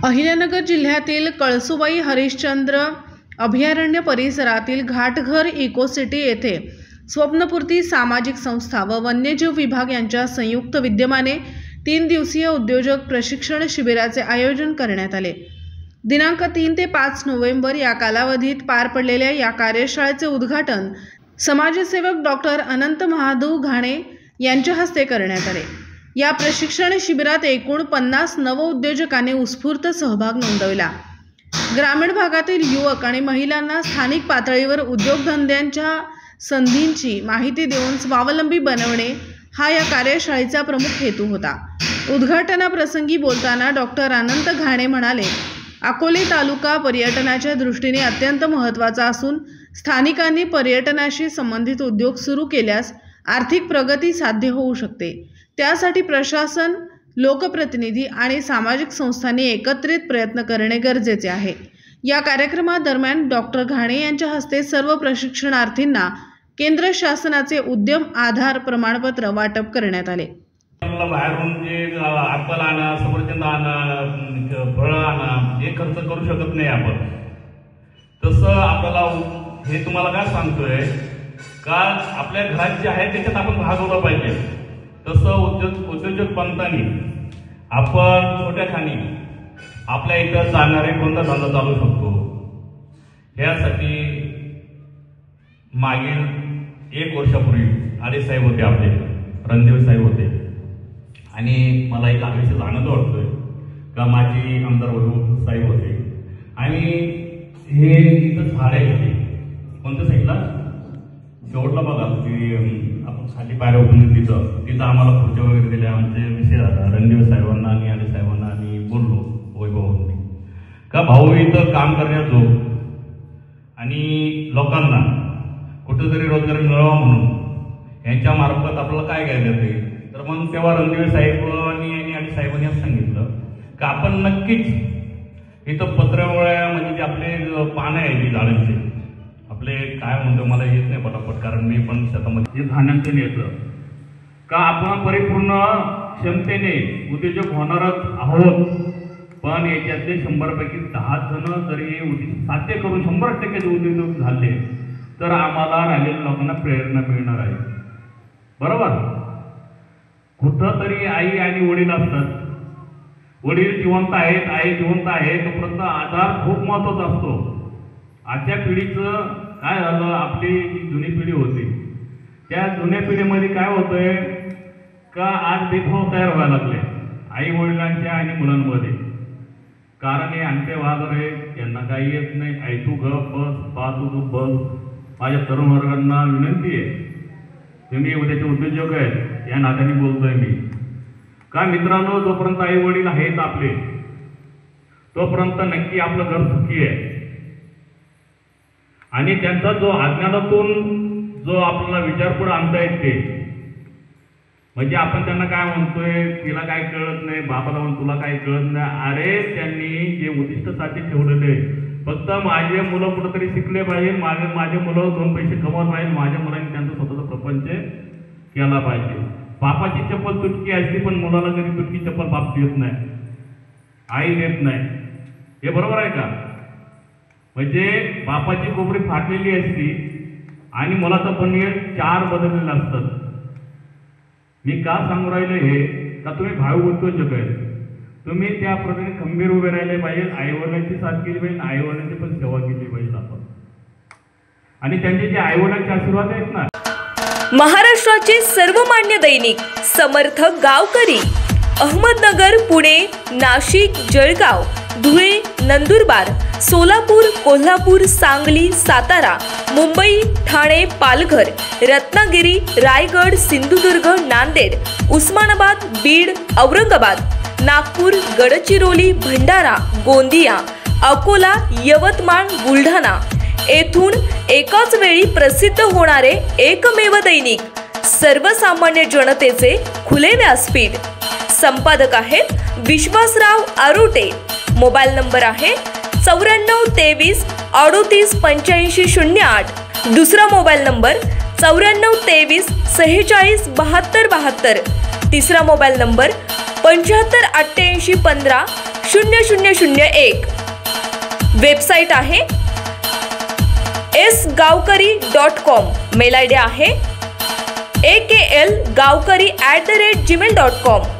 अहिल्यानगर जिल्ह्यातील कळसुबाई हरिश्चंद्र अभयारण्य परिसरातील घाटघर इको सिटी येथे स्वप्नपूर्ती सामाजिक संस्था व वन्यजीव विभाग यांच्या संयुक्त विद्यमाने 3 दिवसीय उद्योजक प्रशिक्षण शिबिराचे आयोजन करण्यात आले। दिनांक 3 ते 5 नोव्हेंबर या कालावधीत पार पडलेल्या या कार्यशाळेचे उद्घाटन समाजसेवक डॉक्टर अनंत महादेव घाणे यांच्या हस्ते करण्यात आले। या प्रशिक्षण शिबिरात एकूण 50 नवउद्योजकांनी उत्स्फूर्त सहभाग नोंदवला। ग्रामीण भागातील युवक आणि महिलांना स्थानिक पातळीवर उद्योगधंद्यांच्या संधींची माहिती देऊन स्वावलंबी बनवणे हा या कार्यशाळेचा प्रमुख हेतू होता। उद्घाटनाप्रसंगी बोलताना डॉक्टर अनंत घाणे म्हणाले, अकोले तालुका पर्यटनाच्या दृष्टीने अत्यंत महत्त्वाचा असून स्थानिकांनी पर्यटनाशी संबंधित उद्योग सुरू केल्यास आर्थिक प्रगती साध्य होऊ शकते। त्यासाठी प्रशासन, लोकप्रतिनिधी आणि सामाजिक संस्थांनी एकत्रित प्रयत्न करणे गरजेचे आहे। या कार्यक्रमादरम्यान डॉक्टर घाणे यांच्या हस्ते सर्व प्रशिक्षणार्थींना केंद्र शासनाचे उद्यम आधार प्रमाणपत्र वाटप करण्यात आले। बाहेरून जे ॲपल आणा, सफरचंद आणा, फळं आणा, हे खर्च करू शकत नाही आपण। तसं आपल्याला हे तुम्हाला काय सांगतोय का आपल्या घरात जे आहे त्याच्यात आपण भागवलं पाहिजे। तसं उद्योजक पंथांनी आपण छोट्या खाणी आपल्या इथं जाणारे कोणता धंदा चालू शकतो, यासाठी मागील 1 वर्षापूर्वी आडे साहेब होते, आपले रणदेव साहेब होते, आणि मला एक विशेष आनंद वाटतोय का माझी आमदार वैभव साहेब होते, आणि हे इथं झाडे होते कोणत्या साईडला शेवटला बघा की आपण खाली पायऱ्या उठून तिथं आम्हाला खुर्च्या वगैरे दिल्या। आमचे विषय झाला रणदेव साहेबांना आणि आडे साहेबांना आणि बोललो वैभवांनी का भाऊ इथं काम करण्याचो आणि लोकांना कुठेतरी रोजगार मिळावा म्हणून यांच्या मार्फत आपल्याला काय घ्यायला ते। तर मग तेव्हा रणदेव साहेबांनी आणि आडे साहेबांनी असं सांगितलं की आपण नक्कीच इथं पत्रावळ्या म्हणजे जे आपले पानं आहे ती झाडांचे आपले काय म्हणतो मला येत नाही पटापट, कारण मी पण शेतामध्ये धान्यांचं येतं का आपण परिपूर्ण क्षमतेने उद्योजक होणारच आहोत, पण याच्यातले 100 पैकी 10 जण जर हे उद्दिष्ट साध्य करून 100% उद्योजक झाले तर आम्हाला राहिलेल्या लोकांना प्रेरणा मिळणार आहे। बरोबर, कुठं तरी आई आणि वडील असतात, वडील जिवंत आहेत, आई जिवंत आहे, तोपर्यंत आधार खूप महत्त्वाचा असतो। आजच्या पिढीचं काय झालं, आपली जी जुनी पिढी होती त्या जुन्या पिढीमध्ये काय होतंय का आज भेदभाव तयार व्हायला लागले आई वडिलांच्या आणि मुलांमध्ये, कारण हे आणते वाद आहे, यांना काही येत नाही, आई तू गप बस, बा तू बस। माझ्या तरुण वर्गांना विनंती आहे, तुम्ही उद्याचे उद्योजक आहेत या नात्याने बोलतोय मी का मित्रांनो, जोपर्यंत आई वडील आहेत आपले तोपर्यंत नक्की आपलं घर सुखी आहे, आणि त्यांचा जो अज्ञानातून जो आपल्याला विचार पुढे आणता येते, म्हणजे आपण त्यांना काय म्हणतोय तिला काय कळत नाही, बापाला म्हणून तुला काय कळत नाही। अरे त्यांनी जे उद्दिष्ट साध्य ठेवलेले फक्त माझे मुलं कुठेतरी शिकले पाहिजे, माझे मुलं 2 पैसे कमवत पाहिजे, माझ्या मुलांनी त्यांचा स्वतःचा प्रपंच केला पाहिजे। बापाची चप्पल तुटकी असते पण मुलाला कधी तुटकी चप्पल बाप देत नाही, आई देत नाही, हे बरोबर आहे का? म्हणजे बापाची कोपरी फाटलेली असती आणि मुलाचं पनीर 4 बदललेलं असतात। मी का सांगू राहिले हे का तुम्ही भाऊ उद्योजक आहेत, तुम्ही त्या प्रकारे खंबीर उभे राहिले पाहिजे, आईवडिलांची साथ केली पाहिजे, आईवडिलांची पण सेवा केली पाहिजे आपण, आणि त्यांचे जे आईवडिलांचे आशीर्वाद आहेत ना। महाराष्ट्राचे सर्वमान्य दैनिक समर्थ गावकरी अहमदनगर, पुणे, नाशिक, जळगाव, धुळे, नंदुरबार, सोलापूर, कोल्हापूर, सांगली, सातारा, मुंबई, ठाणे, पालघर, रत्नागिरी, रायगड, सिंधुदुर्ग, नांदेड, उस्मानाबाद, बीड, औरंगाबाद, नागपूर, गडचिरोली, भंडारा, गोंदिया, अकोला, यवतमाळ, बुलढाणा येथून एकाच वेळी प्रसिद्ध होणारे एकमेव दैनिक, सर्वसामान्य जनतेचे खुले व्यासपीठ। संपादक आहेत विश्वासराव आरोटे। मोबाईल नंबर आहे 94 23 38 85 08। दुसरा मोबाईल नंबर 94 23 46 72 72। तिसरा मोबाईल नंबर 75 88 15 0001। वेबसाईट आहे sgavkari.com। मेल आयडी आहे aklgavkari@gmail.com।